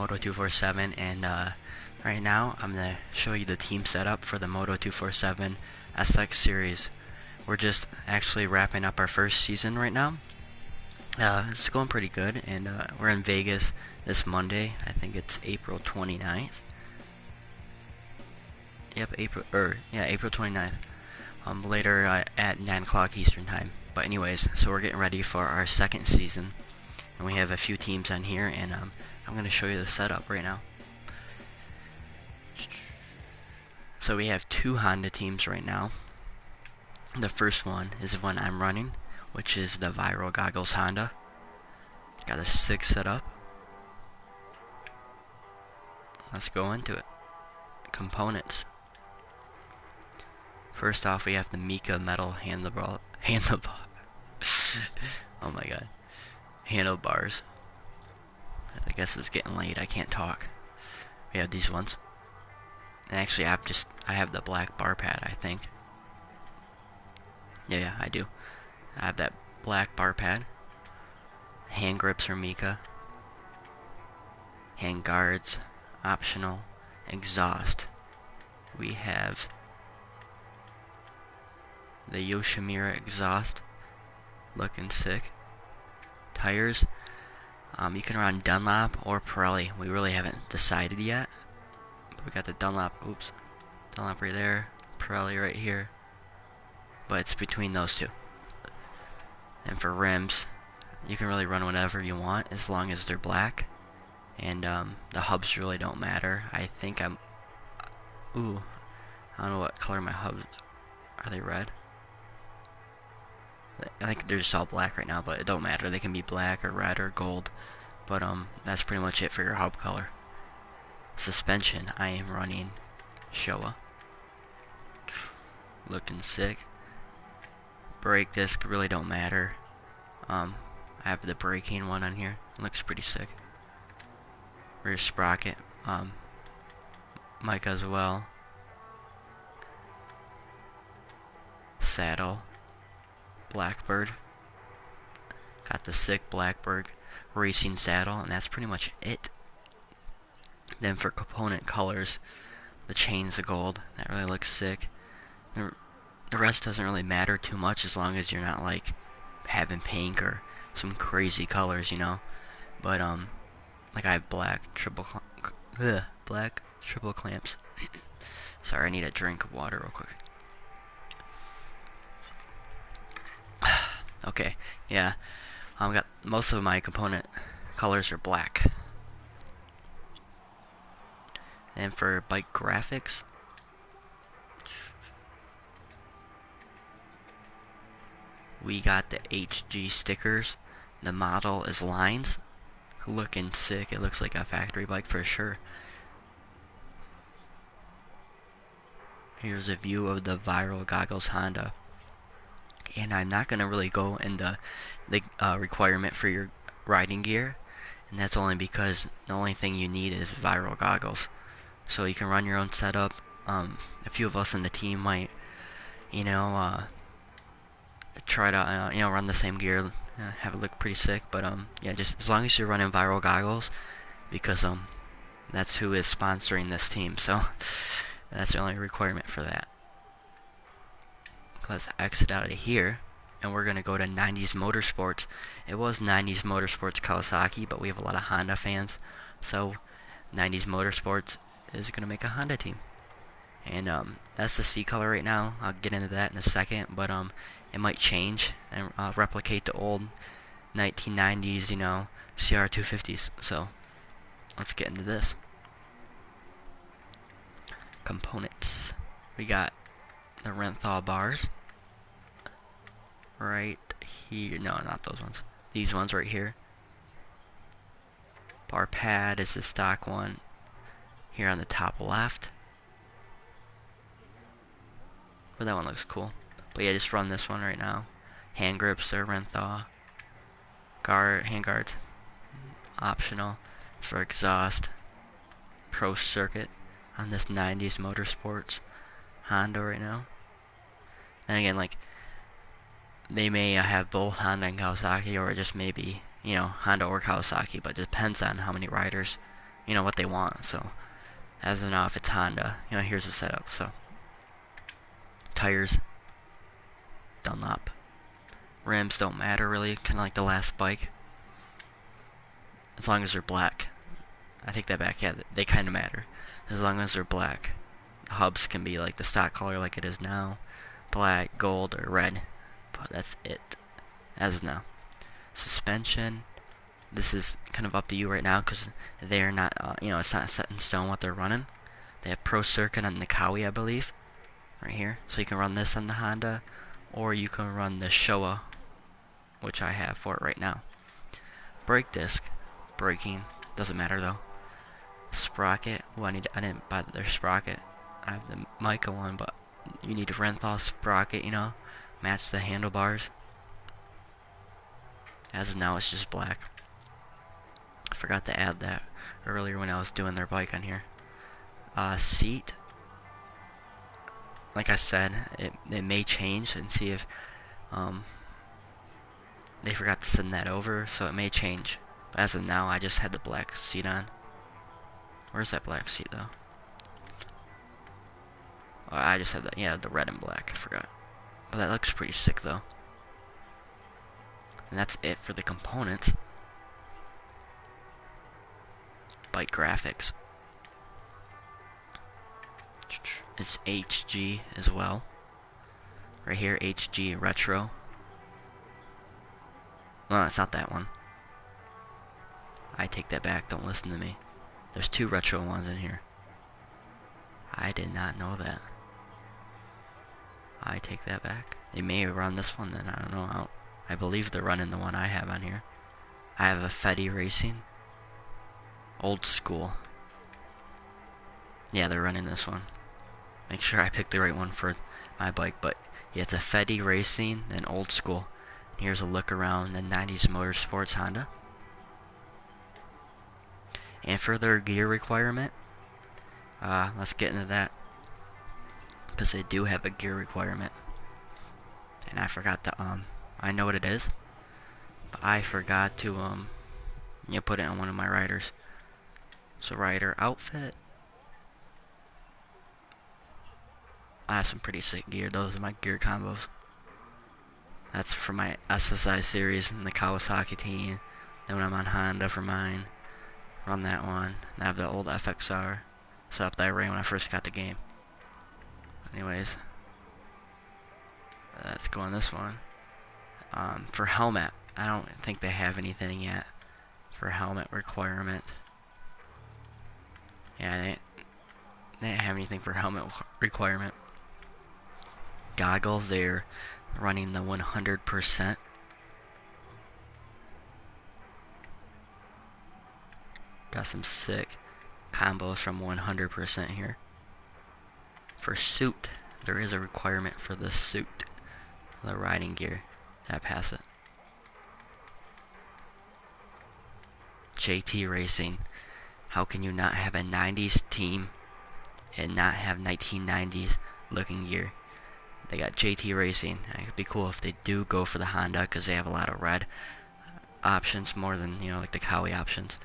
Moto247, and right now I'm going to show you the team setup for the Moto247 Sx series. We're just actually wrapping up our first season right now. It's going pretty good, and we're in Vegas this Monday. I think it's April 29th. Yep, April 29th. Later at 9 o'clock Eastern time. But anyways, so we're getting ready for our second season, and we have a few teams on here, and I'm going to show you the setup right now. So we have two Honda teams right now. The first one is the one I'm running, which is the Viral Goggles Honda. Got a 6 set up. Let's go into it. Components. First off, we have the Mica metal handlebar. Oh my god. Handlebars. I guess it's getting late. I can't talk. We have these ones. And actually, I have the black bar pad, I think. Yeah, I do. I have that black bar pad. Hand grips are Mica. Hand guards, optional. Exhaust. We have the Yoshimura exhaust, looking sick. Tires, you can run Dunlop or Pirelli. We really haven't decided yet. But we got the Dunlop right there, Pirelli right here. But it's between those two. And for rims, you can really run whatever you want as long as they're black. And the hubs really don't matter. I think I don't know what color my hubs are. They red? I think they're just all black right now, but it don't matter. They can be black or red or gold. But that's pretty much it for your hub color. Suspension, I am running Showa. Looking sick. Brake disc really don't matter. I have the braking one on here. Looks pretty sick. Rear sprocket, Mica as well. Saddle, Blackbird. Got the sick Blackbird racing saddle, and that's pretty much it. Then for component colors, the chain's the gold. That really looks sick. The rest doesn't really matter too much as long as you're not like having pink or some crazy colors, you know. But like I have black triple clamps. Sorry, I need a drink of water real quick. Okay, yeah. Got most of my component colors are black. And for bike graphics, we got the HG stickers. The model is Lines. Looking sick. It looks like a factory bike for sure. Here's a view of the Viral Goggles Honda. And I'm not going to really go into the requirement for your riding gear. And that's only because the only thing you need is Viral Goggles. So you can run your own setup. A few of us in the team might, try to, run the same gear, have it look pretty sick. But, yeah, just as long as you're running Viral Goggles, because, that's who is sponsoring this team. So that's the only requirement for that. Let's exit out of here, and we're going to go to 90s Motorsports. It was 90s Motorsports Kawasaki, but we have a lot of Honda fans, so 90s Motorsports is going to make a Honda team. And that's the C color right now. I'll get into that in a second, but it might change and replicate the old 1990s, CR250s. So let's get into this. Components. We got the Renthal bars right here. No, not those ones. These ones right here. Bar pad is the stock one here on the top left. Oh, that one looks cool. But yeah, just run this one right now. Hand grips are Renthal. Hand guards, optional. For exhaust, Pro Circuit on this 90s Motorsports Honda right now. And again, like, they may have both Honda and Kawasaki, or just maybe, Honda or Kawasaki, but it depends on how many riders you know, what they want. So as of now, if it's Honda, you know, here's the setup. So tires, Dunlop. Rims don't matter really, kind of like the last bike, as long as they're black. I take that back, yeah, they kind of matter, as long as they're black. The hubs can be like the stock color like it is now, black, gold, or red, but that's it, as of now. Suspension, this is kind of up to you right now, because they're not, you know, it's not set in stone what they're running. They have Pro Circuit on the Kawi, I believe, right here, so you can run this on the Honda, or you can run the Showa, which I have for it right now. Brake disc, braking, doesn't matter though. Sprocket, well I didn't buy their sprocket. I have the Mica one, but you need a Renthal sprocket, you know, match the handlebars. As of now, it's just black. I forgot to add that earlier when I was doing their bike on here. Seat, like I said, it may change, and see if they forgot to send that over, so it may change. But as of now, I just had the black seat on. Where's that black seat, though? Oh, I just had the, yeah, the red and black, I forgot. But that looks pretty sick, though. And that's it for the components. Bike graphics. It's HG as well. Right here, HG Retro. No, it's not that one. I take that back, don't listen to me. There's two retro ones in here. I did not know that. I take that back. They may run this one then, I don't know. I believe they're running the one I have on here. I have a Fetty Racing. Old school. Yeah, they're running this one. Make sure I pick the right one for my bike, but yeah, it's a Fetty Racing, then old school. Here's a look around the 90s Motorsports Honda. And for their gear requirement, let's get into that, because they do have a gear requirement. And I forgot to, I know what it is, but I forgot to, you know, put it on one of my riders. So rider outfit. I have some pretty sick gear. Those are my gear combos. That's for my SSI series and the Kawasaki team. Then when I'm on Honda for mine, run that one. And I have the old FXR setup that I ran when I first got the game. Anyways, let's go on this one. For helmet, I don't think they have anything yet for helmet requirement. Yeah, they didn't have anything for helmet requirement. Goggles, they're running the 100%. Got some sick combos from 100% here. For suit, there is a requirement for the suit, the riding gear. I pass it. JT Racing. How can you not have a 90s team and not have 1990s looking gear? They got JT Racing. It could be cool if they do go for the Honda, because they have a lot of red options more than, you know, like the Kawi options.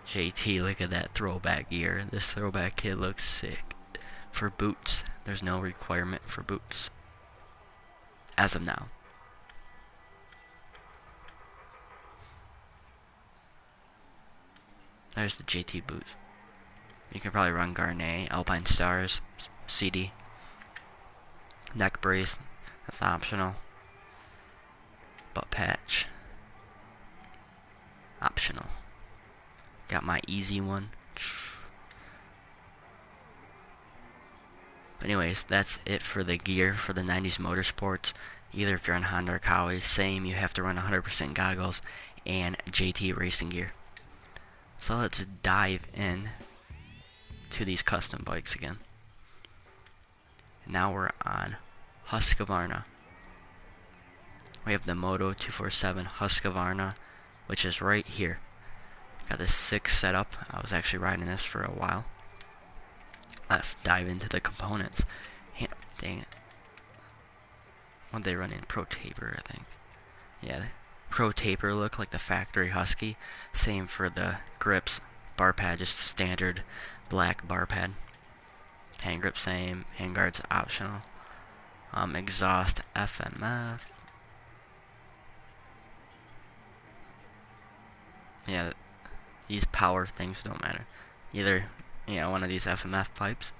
JT, look at that throwback gear. This throwback kid looks sick. For boots, there's no requirement for boots as of now. There's the JT boots. You can probably run Garnet, Alpine Stars, CD. Neck brace, that's optional. Butt patch, optional. Got my easy one. But anyways, that's it for the gear for the 90s Motorsports. Either if you're on Honda or Kawi, same, you have to run 100% goggles and JT racing gear. So let's dive in to these custom bikes again. Now we're on Husqvarna. We have the Moto247 Husqvarna, which is right here. Got this sick setup. I was actually riding this for a while. Let's dive into the components. Dang it. What they run in? Pro Taper, I think. Yeah, Pro taper look like the factory Husky. Same for the grips. Bar pad, just standard black bar pad. Hand grip same. Hand guards optional. Exhaust FMF. Yeah, these power things don't matter. Either, one of these FMF pipes.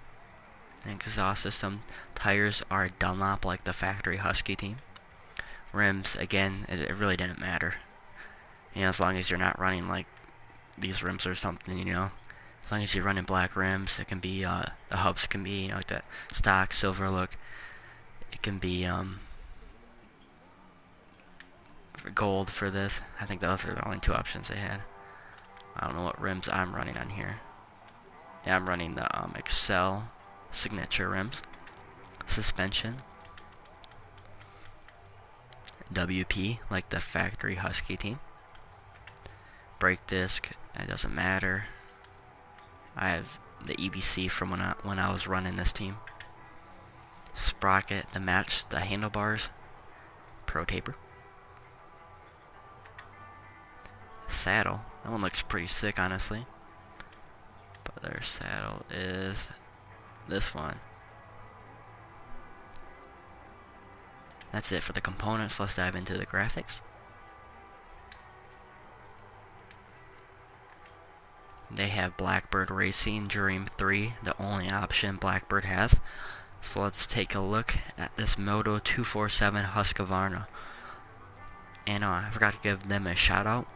Exhaust system. Tires are Dunlop like the factory Husky team. Rims, again, it really didn't matter. As long as you're not running like these rims or something, As long as you're running black rims, it can be, the hubs can be, like that stock silver look. It can be, gold for this. I think those are the only two options they had. I don't know what rims I'm running on here. Yeah, I'm running the, Excel signature rims. Suspension. WP, like the factory Husky team. Brake disc, it doesn't matter. I have the EBC from when I was running this team. Sprocket to match the handlebars. Pro taper. Saddle, that one looks pretty sick, honestly. But their saddle is this one. That's it for the components. Let's dive into the graphics. They have Blackbird Racing Dream 3, the only option Blackbird has. So let's take a look at this Moto247 Husqvarna. And I forgot to give them a shout out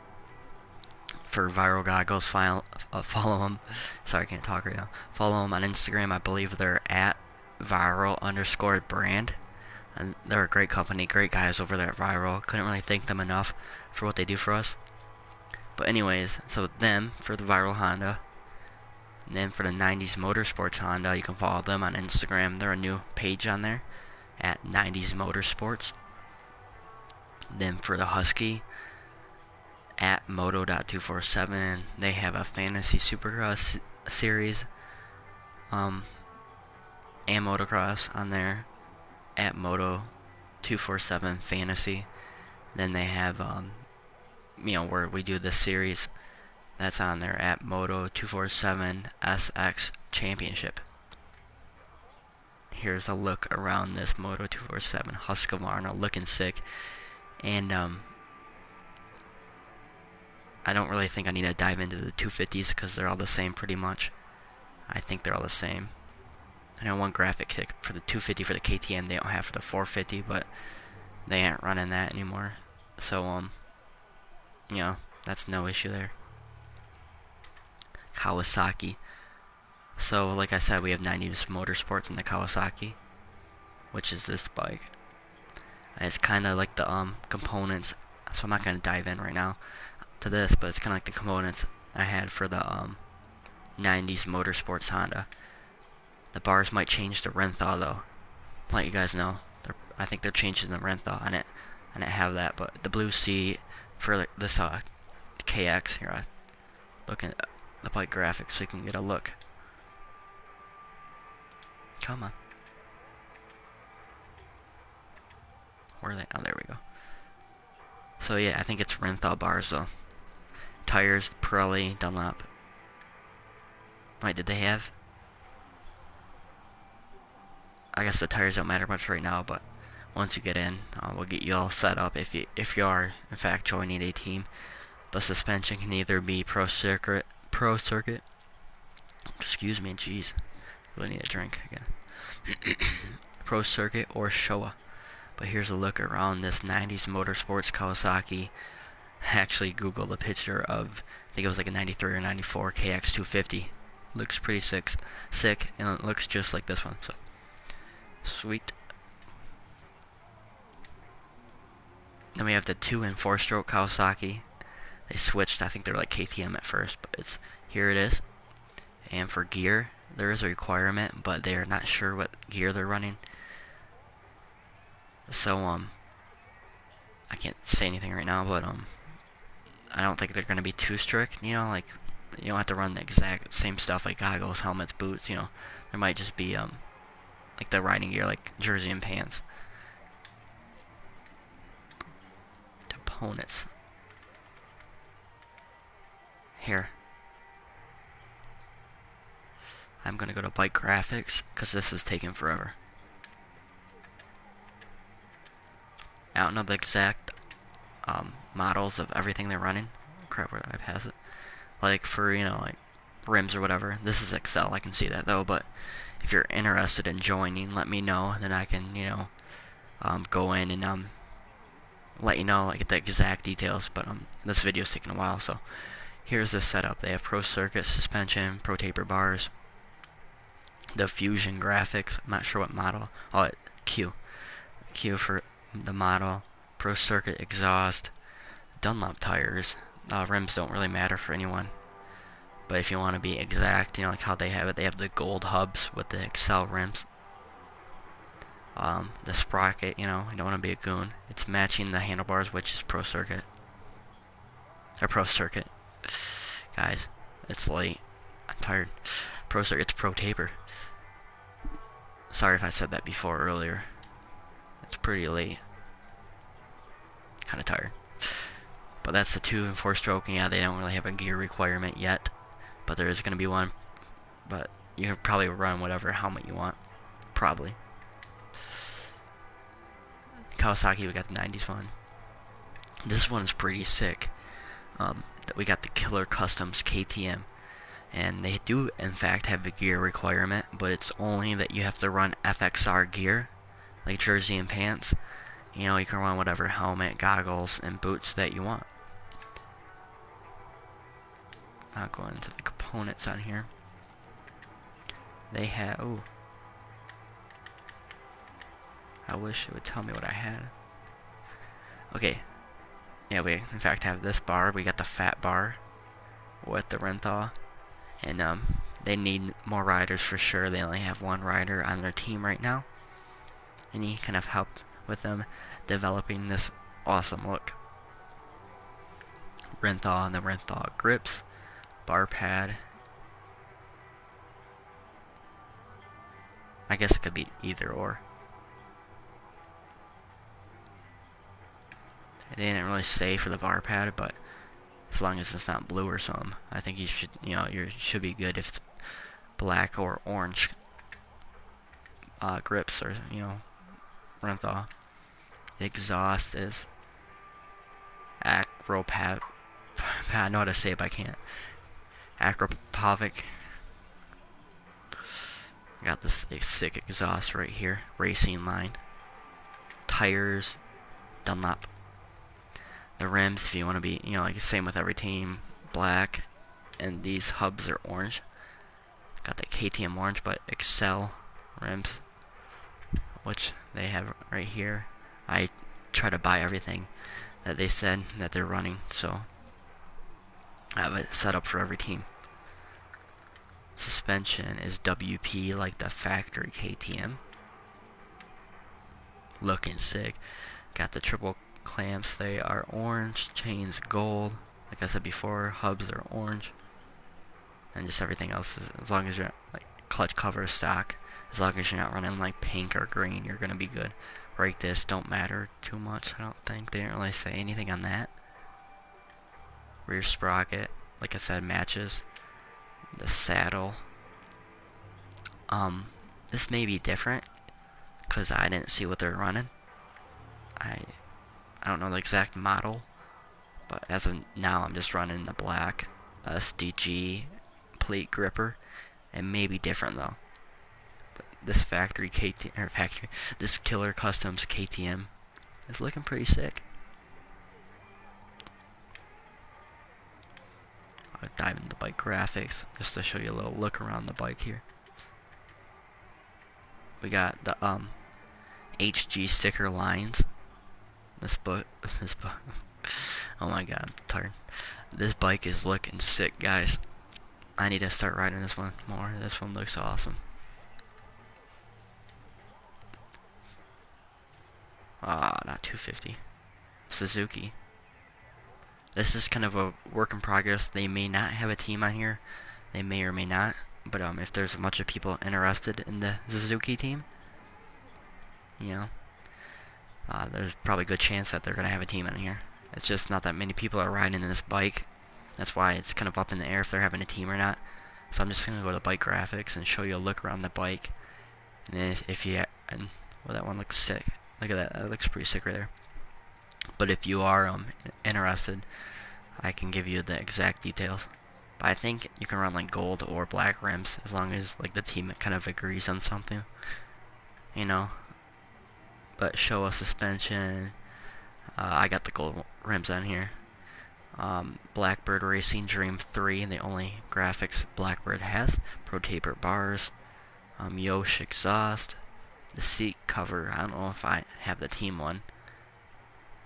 for Viral Goggles. Follow them. Sorry, I can't talk right now. Follow them on Instagram. I believe they're at viral_brand. And they're a great company, great guys over there at Viral. Couldn't really thank them enough for what they do for us. But anyways, so them for the Viral Honda. And then for the 90s Motorsports Honda, you can follow them on Instagram. They're a new page on there at 90s Motorsports. Then for the Husky, at Moto247, they have a Fantasy Supercross series and motocross on there at Moto247 Fantasy. Then they have where we do this series, that's on there at Moto247 Sx Championship. Here's a look around this Moto247 Husqvarna, looking sick. And I don't really think I need to dive into the 250s because they're all the same pretty much. I think they're all the same. I know one graphic kit for the 250 for the KTM they don't have for the 450, but they aren't running that anymore. So, that's no issue there. Kawasaki. So, like I said, we have 90s Motorsports in the Kawasaki, which is this bike. It's kind of like the components, so I'm not going to dive in right now to this, but it's kind of like the components I had for the 90s Motorsports Honda. The bars might change to Renthal though. Let you guys know. I think they're changing the Renthal. I didn't have that, but the blue C for this KX here. Looking at the bike graphics so you can get a look. Come on. Where are they? Oh, there we go. So yeah, I think it's Renthal bars though. Tires, Pirelli, Dunlop. Wait, did they have? I guess the tires don't matter much right now, but once you get in, we'll get you all set up if you are in fact joining a team. The suspension can either be Pro Circuit. Excuse me, jeez, really need a drink again. Pro Circuit or Showa. But here's a look around this 90s Motorsports Kawasaki. Actually Googled a picture of, I think it was like a 93 or 94 KX250. Looks pretty sick, and it looks just like this one. So sweet. Then we have the 2 and 4 stroke Kawasaki. They switched. I think they're like KTM at first, but here it is. And for gear, there is a requirement, but they are not sure what gear they're running. So I can't say anything right now, but I don't think they're gonna be too strict. Like you don't have to run the exact same stuff like goggles, helmets, boots. There might just be like the riding gear, like jersey and pants. components. Here. I'm gonna go to bike graphics because this is taking forever. I don't know the exact models of everything they're running. Crap, where did I pass it? Like for, you know, like rims or whatever. This is Excel, I can see that though, but if you're interested in joining, let me know, then I can, you know, go in and let you know like the exact details. But this video's taking a while, so here's the setup. They have Pro Circuit, suspension, Pro Taper bars, the Fusion graphics. I'm not sure what model. Oh, Q for the model, Pro Circuit exhaust, Dunlop tires. Rims don't really matter for anyone, but if you want to be exact, you know, like how they have it, they have the gold hubs with the Excel rims. The sprocket, you know, you don't want to be a goon. It's matching the handlebars, which is Pro Circuit. Or Pro Circuit. Guys, it's late. I'm tired. Pro Circuit, it's Pro Taper. Sorry if I said that before earlier. It's pretty late. Kind of tired. But that's the 2 and 4 stroke. Yeah, they don't really have a gear requirement yet, but there is going to be one. But you can probably run whatever helmet you want. Probably. Kawasaki, we got the 90s one. This one's pretty sick. We got the Killer Customs KTM. And they do, in fact, have a gear requirement, but it's only that you have to run FXR gear, like jersey and pants. You know, you can run whatever helmet, goggles, and boots that you want. I'll go into the components on here. They have, ooh. I wish it would tell me what I had. Okay. Yeah, we in fact have this bar. We got the fat bar with the Renthal. And they need more riders for sure. They only have 1 rider on their team right now. And he kind of helped with them developing this awesome look. Renthal and the Renthal grips. Bar pad. I guess it could be either or. They didn't really say for the bar pad, but as long as it's not blue or something, I think you should, you know, you should be good if it's black or orange grips or, you know, Renthal. The exhaust is Acropav. I know how to say it, but I can't. Acropavic. Got this sick exhaust right here. Racing line. Tires. Dunlop. The rims, if you want to be, you know, like the same with every team, black, and these hubs are orange. Got the KTM orange, but Excel rims, which they have right here. I try to buy everything that they said that they're running, so I have it set up for every team. Suspension is WP, like the factory KTM. Looking sick. Got the triple clamps, they are orange, chains gold, like I said before, hubs are orange, and just everything else is, as long as you're like clutch cover stock, as long as you're not running like pink or green, you're gonna be good. Brake discs don't matter too much, I don't think. They didn't really say anything on that. Rear sprocket, like I said, matches. The saddle, this may be different because I didn't see what they're running. I don't know the exact model, but as of now, I'm just running the black SDG plate gripper. It may be different though. But this this Killer Customs KTM is looking pretty sick. I'll dive into bike graphics just to show you a little look around the bike here. We got the HG sticker lines. This book, oh my god, I'm tired. This bike is looking sick, guys. I need to start riding this one more. This one looks awesome. Not 250. Suzuki. This is kind of a work in progress. They may not have a team on here. They may or may not. But if there's a bunch of people interested in the Suzuki team, you know, there's probably a good chance that they're going to have a team in here. It's just not that many people are riding in this bike. That's why it's kind of up in the air if they're having a team or not. So I'm just gonna go to bike graphics and show you a look around the bike. And then if you well, that one looks sick. Look at that. That looks pretty sick right there. But if you are interested, I can give you the exact details. But I think you can run like gold or black rims as long as like the team kind of agrees on something, you know. But Showa suspension, I got the gold rims on here. Blackbird Racing Dream 3, the only graphics Blackbird has. Pro Taper bars, Yosh exhaust, the seat cover. I don't know if I have the team one.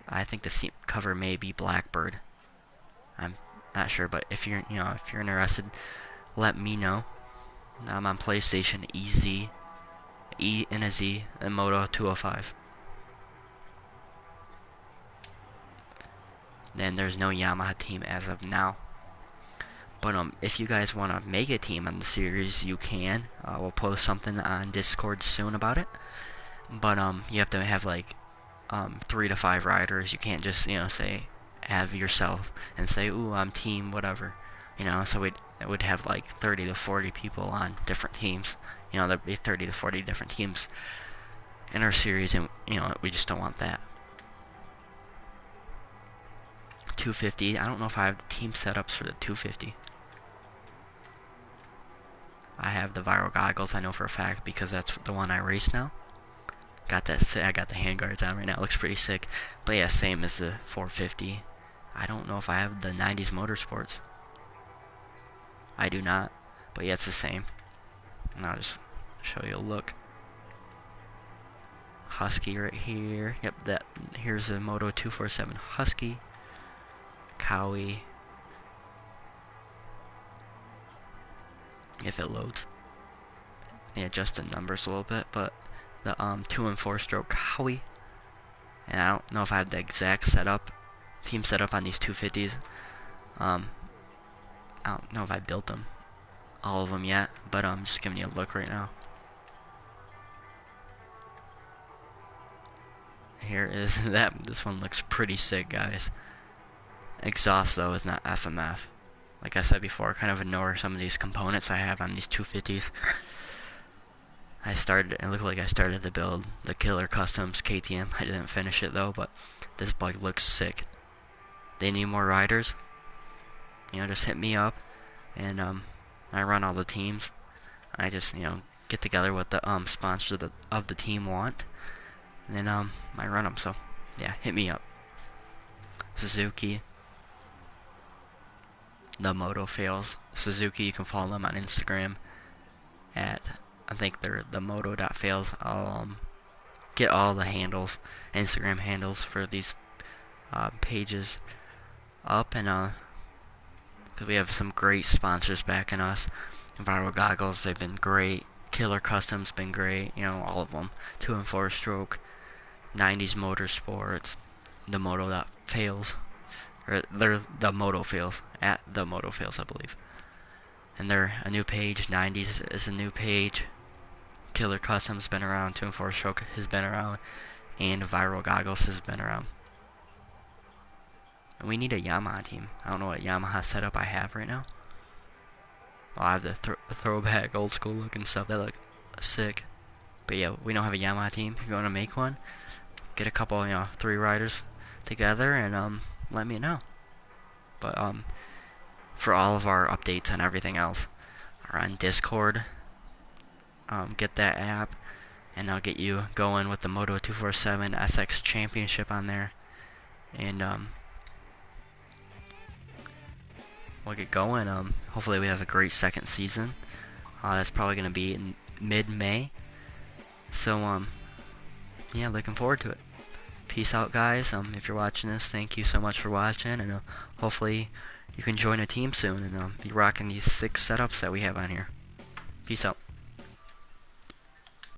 I think the seat cover may be Blackbird. I'm not sure, but if you're interested, let me know. I'm on PlayStation EZ, E and a Z, and Moto205. Then there's no Yamaha team as of now. But if you guys want to make a team on the series, you can. We'll post something on Discord soon about it. But you have to have like 3 to 5 riders. You can't just say have yourself and say, ooh, I'm team whatever. So it would have like 30 to 40 people on different teams. There'd be 30 to 40 different teams in our series, and we just don't want that. 250. I don't know if I have the team setups for the 250. I have the viral goggles, I know for a fact, because that's the one I race now. Got that. I got the handguards on right now. It looks pretty sick. But yeah, same as the 450. I don't know if I have the 90s Motorsports. I do not. But yeah, it's the same. And I'll just show you a look. Husky right here. Yep, here's a Moto247 Husky. Cowie. If it loads. Yeah, adjust the numbers a little bit, but the 2 and 4 stroke Cowie. And I don't know if I have the exact team setup on these 250s. I don't know if I built them, all of them yet, but I'm just giving you a look right now. Here is that. This one looks pretty sick, guys. Exhaust though is not FMF. Like I said before, kind of ignore some of these components I have on these 250s. It looked like I started to build the Killer Customs KTM. I didn't finish it though, but this bike looks sick. They need more riders. Just hit me up, and I run all the teams. I just get together what the sponsors of the team want, and then I run them. So yeah, hit me up. Suzuki. The Moto Fails Suzuki. You can follow them on Instagram at, I think they're the moto.fails. I'll get all the handles, Instagram handles for these pages up, and because we have some great sponsors backing us. Viral Goggles, they've been great. Killer Customs been great. All of them. 2 and 4 stroke, 90s Motorsports, the Moto.fails. They're the Moto Fails, at the Moto Fails, I believe. And they're a new page. 90s is a new page. Killer Customs been around. 2 and 4 stroke has been around, and Viral Goggles has been around. And we need a Yamaha team. I don't know what Yamaha setup I have right now. Well, I have the throwback old school looking stuff that look sick. But yeah, we don't have a Yamaha team. If you want to make one, get a couple, 3 riders together, and let me know. But for all of our updates and everything else, are on Discord. Get that app, and I'll get you going with the Moto247 Sx Championship on there, and we'll get going. Hopefully we have a great second season. That's probably gonna be in mid-May. So yeah, looking forward to it. Peace out, guys. If you're watching this, thank you so much for watching, and hopefully you can join a team soon and be rocking these 6 setups that we have on here. Peace out.